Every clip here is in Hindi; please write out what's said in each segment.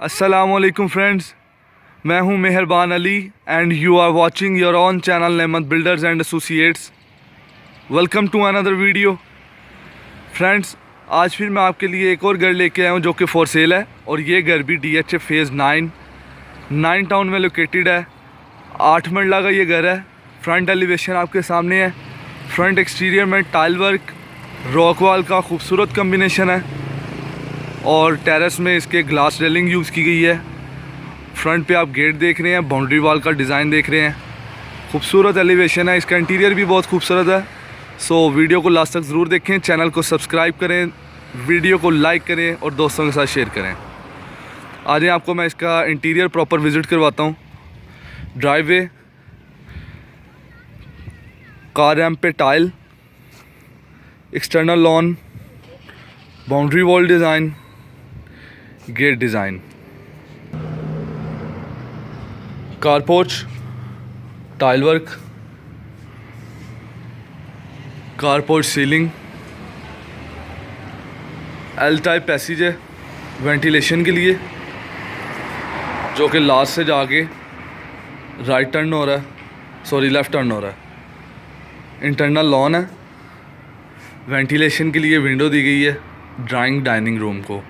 अस्सलामुअलैकुम फ्रेंड्स, मैं हूं Mehrban Ali and you are watching your own channel Nemat builders and associates. Welcome to another video. Friends, आज फिर मैं आपके लिए एक और घर लेके आया हूं जो कि फॉर सेल है, और ये घर भी DH फेज़ 9 टाउन में लोकेटेड है। 8 मरला का ये घर है। फ्रंट एलिवेशन आपके सामने है। फ्रंट एक्सटीरियर में टाइल वर्क, रॉक वॉल का खूबसूरत कम्बिनेशन है, और टेरेस में इसके ग्लास रेलिंग यूज़ की गई है। फ्रंट पे आप गेट देख रहे हैं, बाउंड्री वॉल का डिज़ाइन देख रहे हैं। खूबसूरत एलिवेशन है, इसका इंटीरियर भी बहुत खूबसूरत है। सो वीडियो को लास्ट तक ज़रूर देखें, चैनल को सब्सक्राइब करें, वीडियो को लाइक करें और दोस्तों के साथ शेयर करें। आज आपको मैं इसका इंटीरियर प्रॉपर विज़िट करवाता हूँ। ड्राइववे, कार रैम्प पे tile, external lawn, boundary wall design, gate design, car porch, tile work, car porch ceiling, L type passage है वेंटिलेशन के लिए, जो कि लास्ट से जाके राइट टर्न हो रहा है, लेफ़्ट टर्न हो रहा है। इंटरनल लॉन है। वेंटिलेशन के लिए विंडो दी गई है ड्राइंग डाइनिंग रूम को।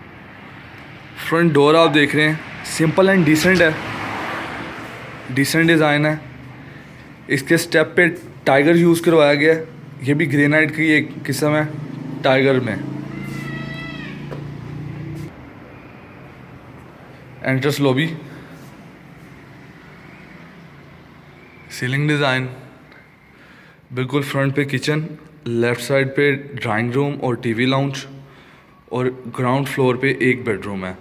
फ्रंट डोर आप देख रहे हैं, सिंपल एंड डिसेंट है, डिसेंट डिज़ाइन है। इसके स्टेप पे टाइगर यूज़ करवाया गया है। ये भी ग्रेनाइट की एक किस्म है टाइगर में। एंट्रेंस लॉबी, सीलिंग डिज़ाइन, बिल्कुल फ्रंट पे किचन, लेफ़्ट साइड पे ड्राइंग रूम और टीवी लाउंज, और ग्राउंड फ्लोर पे एक बेडरूम है।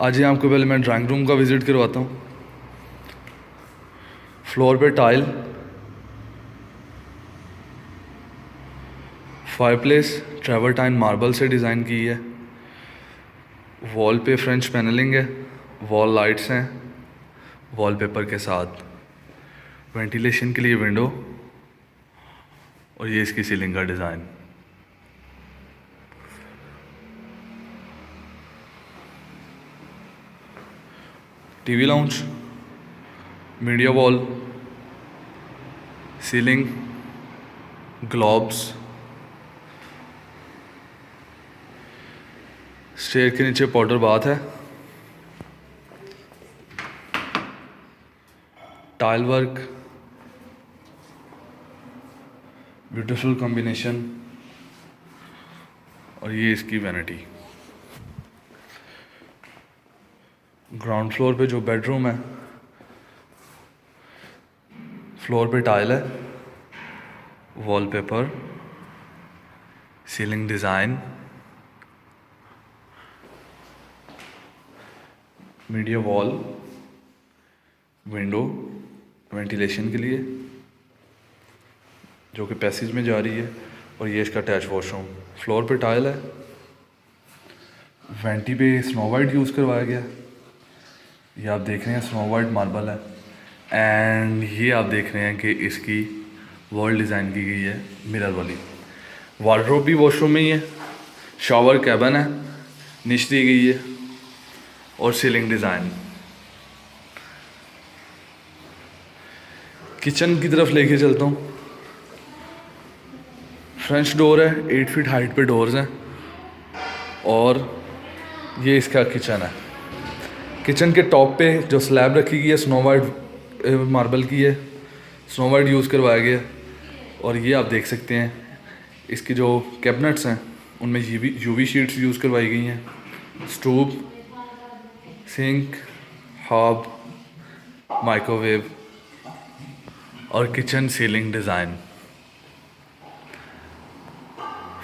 आज ही आपको पहले मैं ड्राइंग रूम का विज़िट करवाता हूँ। फ्लोर पे टाइल, फायरप्लेस ट्रैवर्टाइन मार्बल से डिज़ाइन की है। वॉल पे फ्रेंच पैनलिंग है, वॉल लाइट्स हैं वॉलपेपर के साथ। वेंटिलेशन के लिए विंडो, और ये इसकी सीलिंग का design. TV lounge, media wall, ceiling, globes, stair के नीचे पाउडर बाथ है। टाइल वर्क, ब्यूटीफुल कॉम्बिनेशन, और ये इसकी वैनिटी। ग्राउंड फ्लोर पे जो बेडरूम है, फ्लोर पे टाइल है, wallpaper, ceiling design, media wall, window ventilation के लिए जो कि पैसेज में जा रही है, और ये इसका अटैच वॉशरूम। फ्लोर पे टाइल है, वेंटी पे स्नो वाइट यूज़ करवाया गया। ये आप देख रहे हैं स्नो वाइट मार्बल है, एंड ये आप देख रहे हैं कि इसकी वॉल डिज़ाइन की गई है मिरर वाली। वार्डरोब भी वॉशरूम में ही है, शावर कैबिन है, निच दी गई है, और सीलिंग डिज़ाइन। किचन की तरफ लेके चलता हूँ। फ्रेंच डोर है, 8 फीट हाइट पे डोर्स हैं, और ये इसका किचन है। किचन के टॉप पे जो स्लैब रखी गई है स्नो वाइट मार्बल की है, स्नो वाइट यूज़ करवाया गया। और ये आप देख सकते हैं इसकी जो कैबिनेट्स हैं उनमें यूवी शीट्स यूज़ करवाई गई हैं। स्टोव, सिंक, हॉब, माइक्रोवेव, और kitchen ceiling design.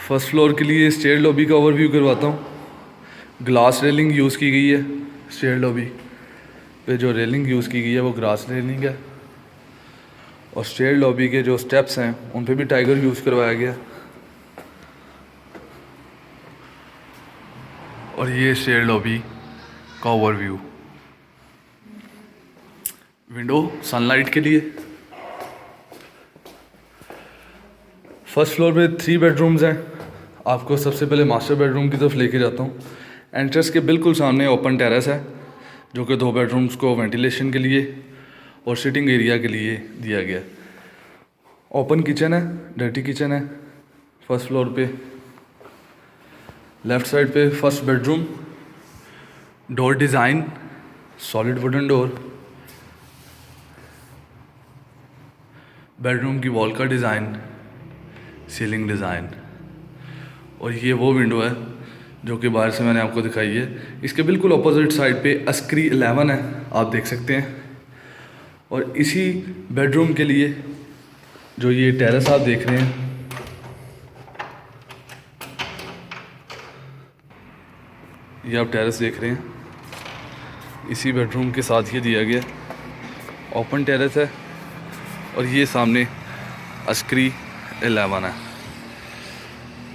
First floor के लिए स्टेयर लॉबी का ओवरव्यू करवाता हूँ। ग्लास रेलिंग यूज़ की गई है। स्टेयर लॉबी पे जो रेलिंग यूज़ की गई है वो ग्लास रेलिंग है, और स्टेयर लॉबी के जो स्टेप्स हैं उन पे भी टाइगर यूज़ करवाया गया। और ये स्टेयर लॉबी का ओवरव्यू। विंडो सनलाइट के लिए। फर्स्ट फ्लोर पे 3 बेडरूम्स हैं। आपको सबसे पहले मास्टर बेडरूम की तरफ लेके जाता हूँ। एंट्रेंस के बिल्कुल सामने ओपन टेरेस है, जो कि 2 बेडरूम्स को वेंटिलेशन के लिए और सिटिंग एरिया के लिए दिया गया। ओपन किचन है, डर्टी किचन है फर्स्ट फ्लोर पे। लेफ़्ट साइड पे first bedroom, door design solid wooden door, bedroom की वॉल का डिज़ाइन, सीलिंग डिज़ाइन। और ये वो विंडो है जो कि बाहर से मैंने आपको दिखाई है। इसके बिल्कुल अपोजिट साइड पे अस्क्री 11 है, आप देख सकते हैं। और इसी बेडरूम के लिए जो ये टेरेस आप देख रहे हैं, ये आप टेरेस देख रहे हैं, इसी बेडरूम के साथ ये दिया गया। ओपन टेरेस है और ये सामने अस्क्री 11 है।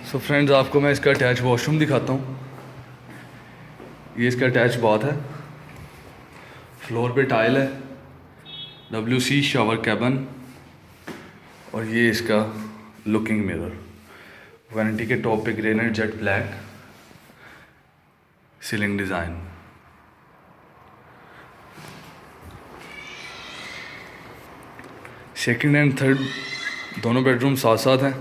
सो फ्रेंड्स, आपको मैं इसका अटैच वॉशरूम दिखाता हूँ। ये इसका अटैच बाथ है, फ्लोर पे टाइल है, WC शावर कैबिन। और ये इसका लुकिंग मिरर, वैनिटी के टॉप पे granite jet black, ceiling design. Second and third दोनों बेडरूम साथ साथ हैं।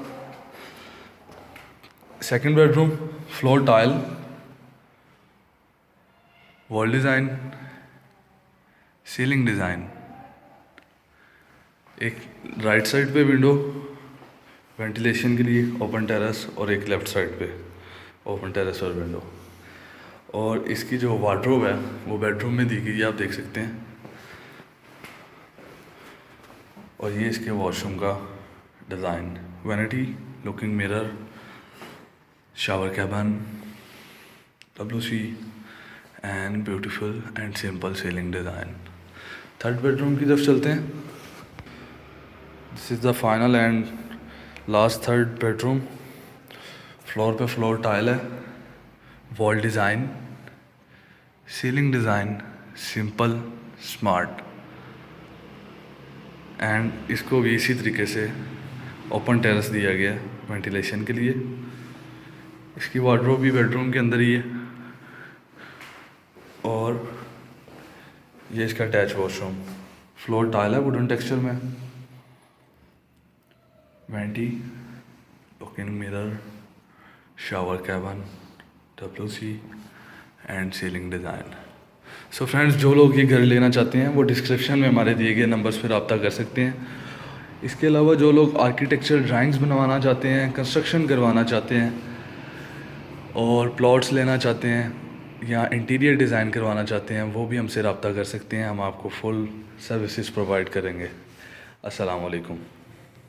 Second bedroom floor tile, wall design, ceiling design. एक राइट साइड पे विंडो वेंटिलेशन के लिए ओपन टेरेस, और एक लेफ़्ट साइड पे ओपन टेरेस और विंडो। और इसकी जो वार्डरोब है वो बेडरूम में दी गई है, आप देख सकते हैं। और ये इसके वॉशरूम का design, vanity, looking mirror, shower cabin, WC and beautiful and simple ceiling design. Third bedroom की तरफ चलते हैं। This is the final and last third bedroom. Floor पे फ्लोर टाइल है, wall design, ceiling design simple smart. And इसको भी इसी तरीके से ओपन टेरेस दिया गया वेंटिलेशन के लिए। इसकी वार्डरोब भी बेडरूम के अंदर ही है। और ये इसका अटैच वॉशरूम, फ्लोर टाइल है वुडन टेक्सचर में, vanity, looking mirror, shower cabin, WC and ceiling design. So friends, जो लोग ये घर लेना चाहते हैं वो डिस्क्रिप्शन में हमारे दिए गए नंबर्स पर रब्ता कर सकते हैं। इसके अलावा जो लोग आर्किटेक्चर ड्राइंग्स बनवाना चाहते हैं, कंस्ट्रक्शन करवाना चाहते हैं और प्लॉट्स लेना चाहते हैं या इंटीरियर डिज़ाइन करवाना चाहते हैं, वो भी हमसे रब्ता कर सकते हैं। हम आपको फुल सर्विसेज प्रोवाइड करेंगे। अस्सलाम वालेकुम।